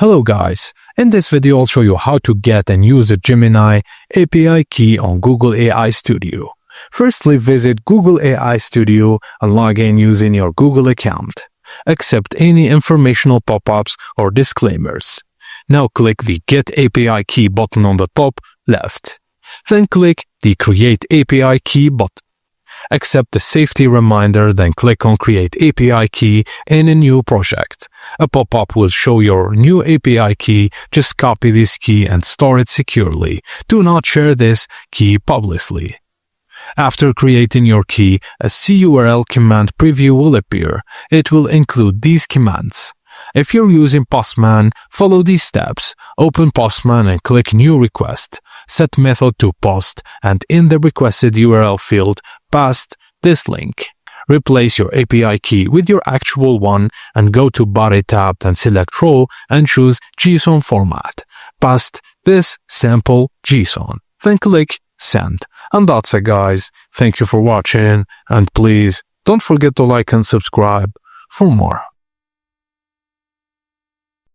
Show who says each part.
Speaker 1: Hello guys, in this video I'll show you how to get and use a Gemini API key on Google AI Studio. Firstly, visit Google AI Studio and log in using your Google account. Accept any informational pop-ups or disclaimers. Now click the Get API Key button on the top left. Then click the Create API Key button. Accept the safety reminder, then click on Create API Key in a new project. A pop-up will show your new API key. Just copy this key and store it securely. Do not share this key publicly. After creating your key, a CURL command preview will appear. It will include these commands. If you're using Postman, follow these steps. Open Postman and click New Request. Set method to post, and in the requested URL field, paste this link. Replace your API key with your actual one and go to Body tab and select Raw and choose JSON format. Paste this sample JSON. Then click Send. And that's it guys. Thank you for watching, and please don't forget to like and subscribe for more.